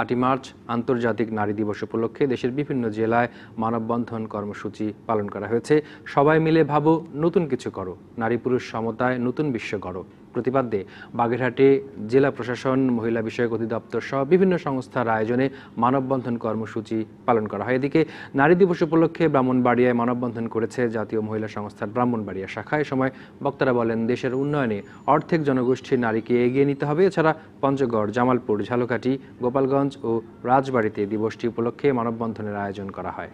8 মার্চ আন্তর্জাতিক নারী দিবস উপলক্ষে দেশের বিভিন্ন জেলায় মানববন্ধন কর্মসূচি পালন করা হয়েছে। সবাই মিলে ভাবো, নতুন কিছু করো, নারী পুরুষ সমতায় নতুন বিশ্ব গড়ো প্রতিপাদ্যে বাগেরহাটে জেলা প্রশাসন, মহিলা বিষয়ক অধিদপ্তর সহ বিভিন্ন সংস্থার আয়োজনে মানববন্ধন কর্মসূচি পালন করা হয়। এদিকে নারী দিবস উপলক্ষে ব্রাহ্মণবাড়িয়ায় মানববন্ধন করেছে জাতীয় মহিলা সংস্থার ব্রাহ্মণবাড়িয়া শাখা। এ সময় বক্তারা বলেন, দেশের উন্নয়নে অর্ধেক জনগোষ্ঠীর নারীকে এগিয়ে নিতে হবে। এছাড়া পঞ্চগড়, জামালপুর, ঝালকাঠি, গোপালগঞ্জ ও রাজবাড়ীতে দিবসটি উপলক্ষে মানববন্ধনের আয়োজন করা হয়।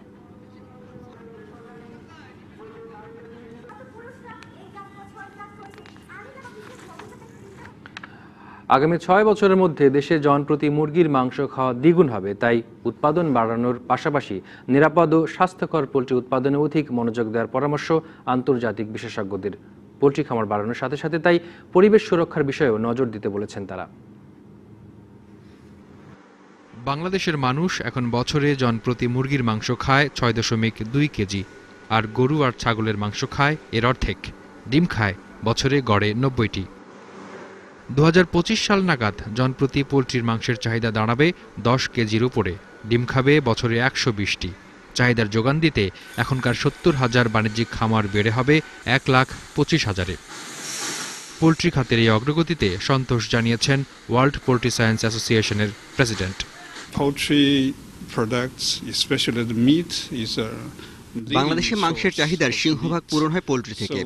আগামী 6 বছরের মধ্যে দেশে জনপ্রতি মুরগির মাংস খাওয়া দ্বিগুণ হবে। তাই উৎপাদন বাড়ানোর পাশাপাশি নিরাপদ ও স্বাস্থ্যকর পোলট্রি উৎপাদনে অধিক মনোযোগ দেওয়ার পরামর্শ আন্তর্জাতিক বিশেষজ্ঞদের। পোলট্রি খামার বাড়ানোর সাথে সাথে তাই পরিবেশ সুরক্ষার বিষয়েও নজর দিতে বলেছেন তারা। বাংলাদেশের মানুষ এখন বছরে জনপ্রতি মুরগির মাংস খায় ৬.২ কেজি, আর গরু আর ছাগলের মাংস খায় এর অর্ধেক। ডিম খায় বছরে গড়ে ৯০টি। ২০২৫ সাল নাগাদ জনপ্রতি পোলট্রির মাংসের চাহিদা দাঁড়াবে ১০ কেজির উপরে। ডিম খাবে বছরে ১২০টি। চাহিদার যোগান দিতে এখনকার ৭০,০০০ বাণিজ্যিক খামার বেড়ে হবে ১,২৫,০০০-এ। পোলট্রি খাতের এই অগ্রগতিতে সন্তোষ জানিয়েছেন ওয়ার্ল্ড পোলট্রি সায়েন্স অ্যাসোসিয়েশনের প্রেসিডেন্ট। বাংলাদেশে মাংসের চাহিদার সিংহভাগ পূরণ হয় পোলট্রি থেকে।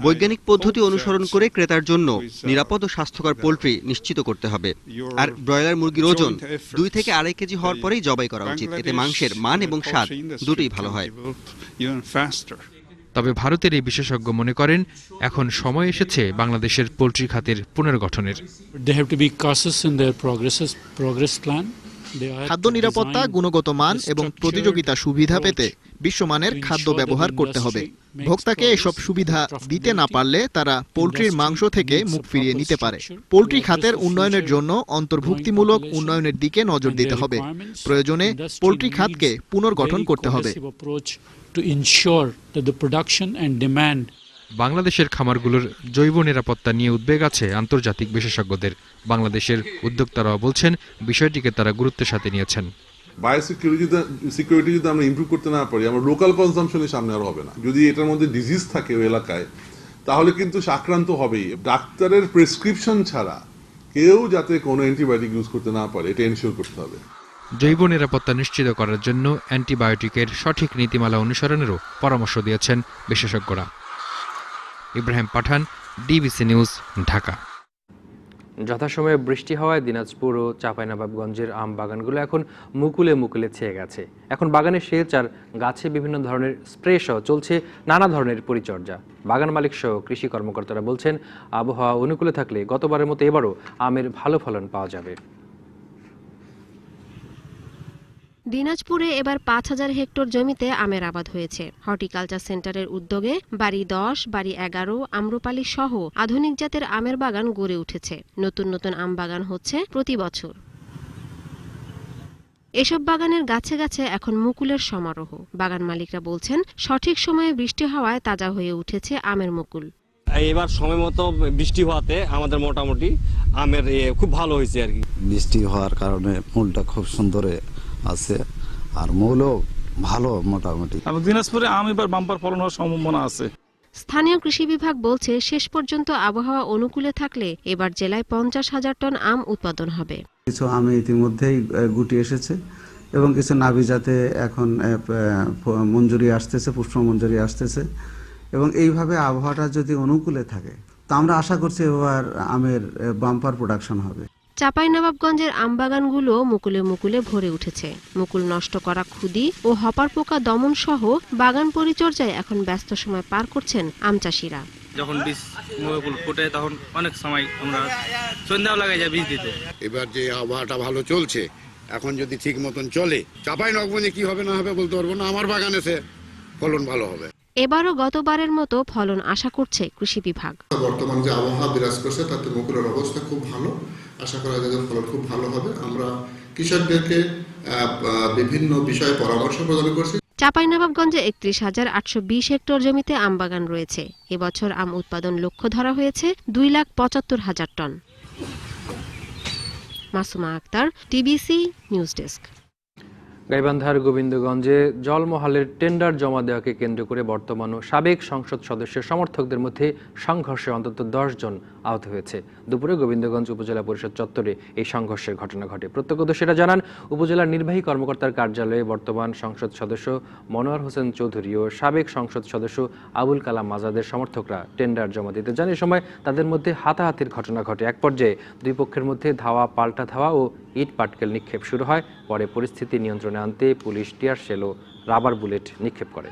বৈজ্ঞানিক পদ্ধতি অনুসরণ করে ক্রেতার জন্য নিরাপদ ও স্বাস্থ্যকর পোলট্রি নিশ্চিত করতে হবে। আর ব্রয়লার মুরগির ওজন ২ থেকে ২.৫ কেজি হওয়ার পরেই জবাই করা উচিত। এতে মাংসের মান এবং স্বাদ দুটোই ভালো হয়। তবে ভারতের এই বিশেষজ্ঞ মনে করেন এখন সময় এসেছে বাংলাদেশের পোলট্রি খাতের পুনর্গঠনের। খাদ্য নিরাপত্তা, গুণগত মান এবং প্রতিযোগিতা সুবিধা পেতে বিশ্বমানের খাদ্য ব্যবহার করতে হবে। ভোক্তাকে এসব সুবিধা দিতে না পারলে তারা পোলট্রির মাংস থেকে মুখ ফিরিয়ে নিতে পারে। পোলট্রি খাতের উন্নয়নের জন্য অন্তর্ভুক্তিমূলক উন্নয়নের দিকে নজর দিতে হবে। প্রয়োজনে পোলট্রি খাতকে পুনর্গঠন করতে হবে। বাংলাদেশের খামারগুলোর জৈব নিরাপত্তা নিয়ে উদ্বেগ আছে আন্তর্জাতিক বিশেষজ্ঞদের। বাংলাদেশের উদ্যোক্তারাও বলছেন বিষয়টিকে তারা গুরুত্বের সাথে নিয়েছেন। বায়োসিকিউরিটি যদি আমরা ইমপ্রুভ করতে না পারি, আমরা লোকাল কনজাম্পশনের সামনে আর হবে না। যদি এটার মধ্যে ডিজিজ থাকে ওই এলাকায়, তাহলে কিন্তু আক্রান্ত হবেই। ডাক্তারের প্রেসক্রিপশন ছাড়া কেউ যাতে কোনো অ্যান্টিবায়োটিক ইউজ করতে না পারে, এটা এনশিওর করতে হবে। জৈব নিরাপত্তা নিশ্চিত করার জন্য অ্যান্টিবায়োটিকের সঠিক নীতিমালা অনুসরণেরও পরামর্শ দিয়েছেন বিশেষজ্ঞরা। ইব্রাহিম পাঠান, ডিবিসি নিউজ, ঢাকা। যথাসময়ে বৃষ্টি হওয়ায় দিনাজপুর ও চাঁপাইনবাবগঞ্জের আম বাগানগুলো এখন মুকুলে মুকুলে ছেয়ে গেছে। এখন বাগানের সেচ আর গাছে বিভিন্ন ধরনের স্প্রে সহ চলছে নানা ধরনের পরিচর্যা। বাগান মালিক সহ কৃষি কর্মকর্তারা বলছেন, আবহাওয়া অনুকূলে থাকলে গতবারের মতো এবারও আমের ভালো ফলন পাওয়া যাবে। দিনাজপুরে এবার ৫,০০০ হেক্টর জমিতে আমের আবাদ হয়েছে। হর্টিকালচার সেন্টারের উদ্যোগে বাড়ি ১০, বাড়ি ১১, আম্রপালি সহ আধুনিক জাতের আমের বাগান গড়ে উঠেছে। নতুন নতুন আম বাগান হচ্ছে প্রতি বছর। এসব বাগানের গাছে গাছে এখন মুকুলের সমারোহ। বাগান মালিকরা বলছেন, সঠিক সময়ে বৃষ্টি হওয়ায় তাজা হয়ে উঠেছে আমের মুকুল। এবার সময় মতো বৃষ্টি হওয়াতে আমাদের মোটামুটি আমের খুব ভালো হয়েছে আর কি। বৃষ্টি হওয়ার কারণে মূলটা খুব সুন্দরে আছে আর মূলও ভালো মোটামুটি। দিনাজপুরে আম এবার বাম্পার ফলন হওয়ার সম্ভাবনা আছে। স্থানীয় কৃষি বিভাগ বলছে, শেষ পর্যন্ত আবহাওয়া অনুকূলে থাকলে এবার জেলায় ৫০,০০০ টন আম উৎপাদন হবে। কিছু আমে ইতিমধ্যেই গুটি এসেছে এবং কিছু নাবি জাতে এখন মঞ্জুরি আসতেছে, পুষ্প মঞ্জুরি আসতেছে এবং এইভাবে আবহাওয়াটা যদি অনুকূলে থাকে তা আমরা আশা করছি এবার আমের বাম্পার প্রোডাকশন হবে। চাঁপাইনবাবগঞ্জের আমবাগানগুলো মুকুলে মুকুলে ভরে উঠেছে। মুকুল নষ্ট করা খুদি ও হপার পোকা দমন সহ বাগান পরিচর্যায় এখন ব্যস্ত সময় পার করছেন আম চাষিরা। যখন বীজ মুকুল ফুটে তখন অনেক সময় আমরা সন্ধ্যাও লাগাই যায় বীজ দিতে। এবার যে আবহাওয়াটা ভালো চলছে, এখন যদি ঠিক মতন চলে, চাঁপাইনবাবগঞ্জে কি হবে না হবে বলতে পারবো না, আমার বাগানে ফলন ভালো হবে। এবারও গতবারের মতো ফলন আশা করছে কৃষি বিভাগ। বর্তমান যে আবহাওয়া বিরাজ করছে তাতে মুকুলের অবস্থা খুব ভালো, আশা করা যায় ফলন খুব ভালো হবে। আমরা কৃষকদেরকে বিভিন্ন বিষয়ে পরামর্শ প্রদান করছি। চাঁপাইনবাবগঞ্জে ৩১,৮২০ হেক্টর জমিতে আম বাগান রয়েছে। এবছর আম উৎপাদন লক্ষ্য ধরা হয়েছে ২,৭৫,০০০ টন। Masuma Akter, TBC news desk. গাইবান্ধার গোবিন্দগঞ্জে জলমহালের টেন্ডার জমা দেওয়াকে কেন্দ্র করে বর্তমান ও সাবেক সংসদ সদস্যের সমর্থকদের মধ্যে সংঘর্ষে অন্তত ১০ জন আহত হয়েছে। দুপুরে গোবিন্দগঞ্জ উপজেলা পরিষদ চত্বরে এই সংঘর্ষের ঘটনা ঘটে। প্রত্যক্ষদর্শীরা জানান, উপজেলার নির্বাহী কর্মকর্তার কার্যালয়ে বর্তমান সংসদ সদস্য মনোয়ার হোসেন চৌধুরী ও সাবেক সংসদ সদস্য আবুল কালাম আজাদের সমর্থকরা টেন্ডার জমা দিতে যান। এ সময় তাদের মধ্যে হাতাহাতির ঘটনা ঘটে। এক পর্যায়ে দুই পক্ষের মধ্যে ধাওয়া পাল্টা ধাওয়া ও ইট পাটকেল নিক্ষেপ শুরু হয়। পরে পরিস্থিতি নিয়ন্ত্রণে আনতে পুলিশ টিয়ার শেল ও রাবার বুলেট নিক্ষেপ করে।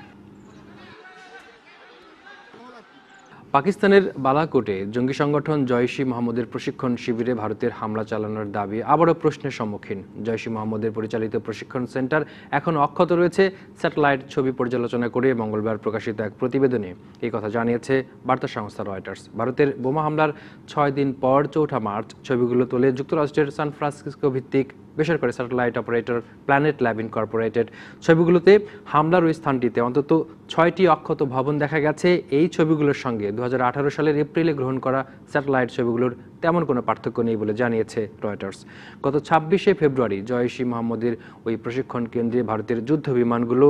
পাকিস্তানের বালাকোটে জঙ্গি সংগঠন জইশ-ই মোহাম্মদের প্রশিক্ষণ শিবিরে ভারতের হামলা চালানোর দাবি আবারও প্রশ্নের সম্মুখীন। জইশ-ই মোহাম্মদের পরিচালিত প্রশিক্ষণ সেন্টার এখন অক্ষত রয়েছে। স্যাটেলাইট ছবি পর্যালোচনা করে মঙ্গলবার প্রকাশিত এক প্রতিবেদনে এই কথা জানিয়েছে বার্তা সংস্থা রয়টার্স। ভারতের বোমা হামলার 6 দিন পর 4 মার্চ ছবিগুলো তোলে যুক্তরাষ্ট্রের সান ফ্রান্সিসকো ভিত্তিক বেসরকারি satellite operator Planet Lab Incorporated. ছবিগুলোতে হামলার ওই স্থানটিতে অন্তত 6টি অক্ষত ভবন দেখা গেছে। এই ছবিগুলোর সঙ্গে 2018 সালের এপ্রিলে গ্রহণ করা স্যাটেলাইট ছবিগুলোর তেমন কোনো পার্থক্য নেই বলে জানিয়েছে রয়টার্স। গত 26শে ফেব্রুয়ারি জইশ-ই মোহাম্মদের ওই প্রশিক্ষণ কেন্দ্রে ভারতের যুদ্ধ বিমানগুলো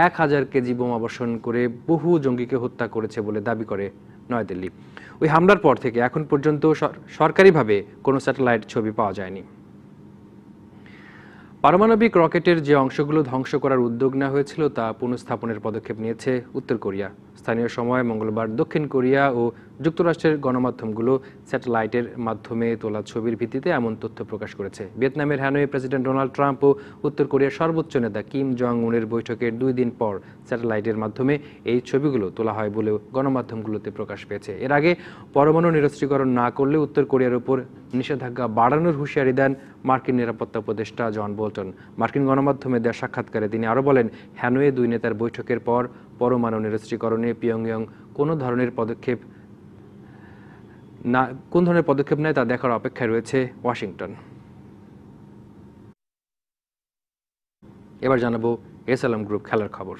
1000 কেজি বোমা বর্ষণ করে বহু জঙ্গিকে হত্যা করেছে বলে দাবি করে নয়াদিল্লি। ওই হামলার পর থেকে এখন পর্যন্ত সরকারিভাবে কোনো স্যাটেলাইট ছবি পাওয়া যায়নি। পারমাণবিক রকেটের যে অংশগুলো ধ্বংস করার উদ্যোগ নেওয়া হয়েছিল তা পুনঃস্থাপনের পদক্ষেপ নিয়েছে উত্তর কোরিয়া। স্থানীয় সময় মঙ্গলবার দক্ষিণ কোরিয়া ও যুক্তরাষ্ট্রের গণমাধ্যমগুলো স্যাটেলাইটের মাধ্যমে তোলা ছবির ভিত্তিতে এমন তথ্য প্রকাশ করেছে। ভিয়েতনামের হ্যানয়ে প্রেসিডেন্ট ডোনাল্ড ট্রাম্প ও উত্তর কোরিয়ার সর্বোচ্চ নেতা কিম জং উনের বৈঠকের 2 দিন পর স্যাটেলাইটের মাধ্যমে এই ছবিগুলো তোলা হয় বলেও গণমাধ্যমগুলোতে প্রকাশ পেয়েছে। এর আগে পরমাণু নিরস্ত্রীকরণ না করলে উত্তর কোরিয়ার উপর নিষেধাজ্ঞা বাড়ানোর হুঁশিয়ারি দেন মার্কিন নিরাপত্তা উপদেষ্টা জন বোল্টন। মার্কিন গণমাধ্যমে দেওয়া সাক্ষাৎকারে তিনি আরও বলেন, হ্যানয়ে 2 নেতার বৈঠকের পর পরমাণু নিরস্ত্রীকরণে পিয়ংইয়ং কোন ধরনের পদক্ষেপ নেয় তা দেখার অপেক্ষায় রয়েছে ওয়াশিংটন। এবার জানাবো এসএলএম গ্রুপ খেলার খবর।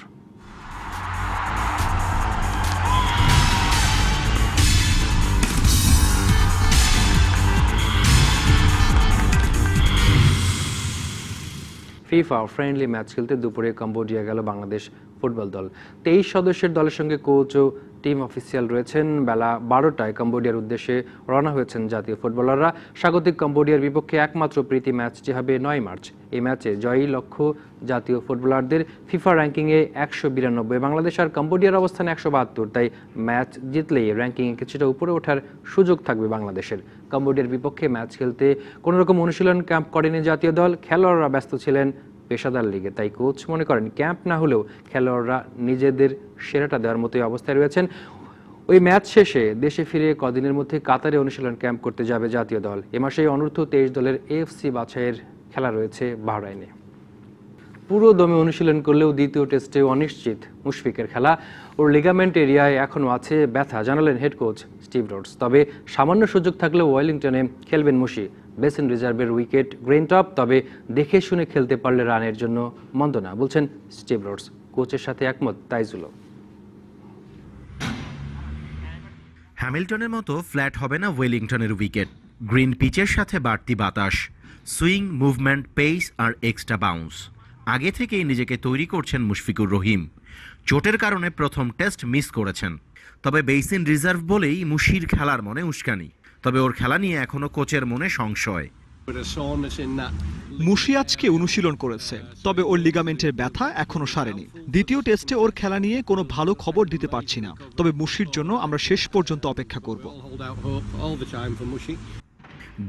ফিফা ফ্রেন্ডলি ম্যাচ খেলতে দুপুরে কম্বোডিয়া গেল বাংলাদেশ ফুটবল দল। 23 সদস্যের দলের সঙ্গে কোচ ও টিম অফিসিয়াল রয়েছেন। বেলা 12টায় কম্বোডিয়ার উদ্দেশ্যে রওনা হয়েছেন জাতীয় ফুটবলাররা। স্বাগতিক কম্বোডিয়ার বিপক্ষে একমাত্র প্রীতি ম্যাচটি হবে 9 মার্চ। এই ম্যাচে জয়ী লক্ষ্য জাতীয় ফুটবলারদের। ফিফা র্যাঙ্কিংয়ে 192, বাংলাদেশ আর কম্বোডিয়ার অবস্থান 172। তাই ম্যাচ জিতলেই র্যাঙ্কিংয়ে কিছুটা উপরে ওঠার সুযোগ থাকবে বাংলাদেশের। কম্বোডিয়ার বিপক্ষে ম্যাচ খেলতে কোনোরকম অনুশীলন ক্যাম্প করেনি জাতীয় দল। খেলোয়াড়রা ব্যস্ত ছিলেন পেশাদার লিগে। তাই কোচ মনে করেন ক্যাম্প না হলেও খেলোয়াড়রা নিজেদের সেরাটা দেওয়ার মতোই অবস্থায় রয়েছেন। ওই ম্যাচ শেষে দেশে ফিরে কদিনের মধ্যে কাতারে অনুশীলন ক্যাম্প করতে যাবে জাতীয় দল। এ মাসেই অনূর্ধ্ব 23 দলের এএফসি বাছাইয়ের খেলা রয়েছে বাহরাইনে। পুরো দমে অনুশীলন করলেও দ্বিতীয় টেস্টে অনিশ্চিত মুশফিকের খেলা। ওর লিগামেন্ট এরিয়ায় এখনও আছে ব্যথা, জানালেন হেড কোচ স্টিভ রোডস। তবে সামান্য সুযোগ থাকলেও ওয়েলিংটনে খেলবেন মুশি। বেসিন রিজার্ভের উইকেট গ্রিন টপ, তবে দেখে শুনে খেলতে পারলে রানের জন্য মন্দ না, বলছেন স্টিভ রোডস। কোচের সাথে একমত তাইজুলও। হ্যামিল্টনের মতো ফ্ল্যাট হবে না ওয়েলিংটনের উইকেট। গ্রিন পিচের সাথে বাড়তি বাতাস, সুইং, মুভমেন্ট, পেস আর এক্সট্রা বাউন্স। আগে থেকেই নিজেকে তৈরি করছেন মুশফিকুর রহিম। চোটের কারণে প্রথম টেস্ট মিস করেছেন। তবে বেসিন রিজার্ভ বলেই মুশির খেলার মনে উস্কানি। তবে ওর খেলা নিয়ে এখনো কোচের মনে সংশয়। মুশি আজকে অনুশীলন করেছে, তবে ওর লিগামেন্টের ব্যথা এখনো সারেনি। দ্বিতীয় টেস্টে ওর খেলা নিয়ে কোনো ভালো খবর দিতে পারছি না, তবে মুশির জন্য আমরা শেষ পর্যন্ত অপেক্ষা করব।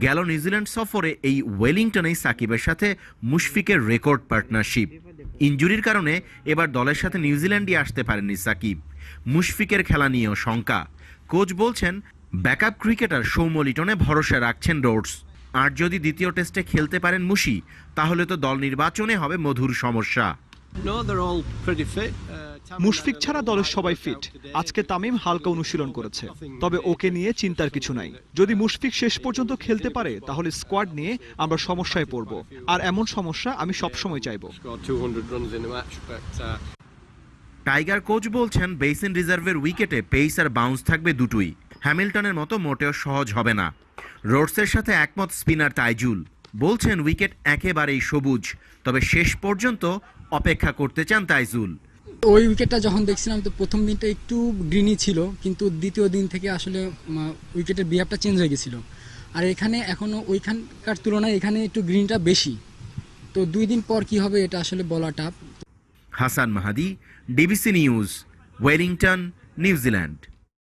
গেল নিউজিল্যান্ড সফরে এই ওয়েলিংটনেই সাকিবের সাথে মুশফিকের রেকর্ড পার্টনারশিপ। ইনজুরির কারণে এবার দলের সাথে নিউজিল্যান্ডই আসতে পারেননি সাকিব। মুশফিকের খেলা নিয়েও শঙ্কা। কোচ বলছেন ব্যাকআপ ক্রিকেটার সৌম্য লিটনে ভরসা রাখছেন রোডস। আর যদি দ্বিতীয় টেস্টে খেলতে পারেন মুশি, তাহলে তো দল নির্বাচনে হবে মধুর সমস্যা। মুশফিক ছাড়া দলের সবাই ফিট। আজকে তামিম হালকা অনুশীলন করেছে, তবে ওকে নিয়ে চিন্তার কিছু নাই। যদি মুশফিক শেষ পর্যন্ত খেলতে পারে তাহলে স্কোয়াড নিয়ে আমরা সমস্যায় পড়ব, আর এমন সমস্যা আমি সবসময় চাইব। টাইগার কোচ বলছেন বেসিন রিজার্ভের উইকেটে পেস আর বাউন্স থাকবে দুটোই। হ্যামিল্টনের মতো মোটেও সহজ হবে না। রোডসের সাথে একমত স্পিনার তাইজুল। বলছেন উইকেট একেবারেই সবুজ, তবে শেষ পর্যন্ত অপেক্ষা করতে চান তাইজুল। ওই উইকেটটা যখন দেখছিলাম তো প্রথম দিনটা একটু গ্রিনই ছিল, কিন্তু দ্বিতীয় দিন থেকে আসলে উইকেটের বিহেভটা চেঞ্জ হয়ে গেছিল। আর এখানে এখনও ওইখানকার তুলনায় এখানে একটু গ্রিনটা বেশি। তো 2 দিন পর কি হবে এটা আসলে বলা টাফ। হাসান মাহাদি, ডিবিসি নিউজ, ওয়েলিংটন, নিউজিল্যান্ড।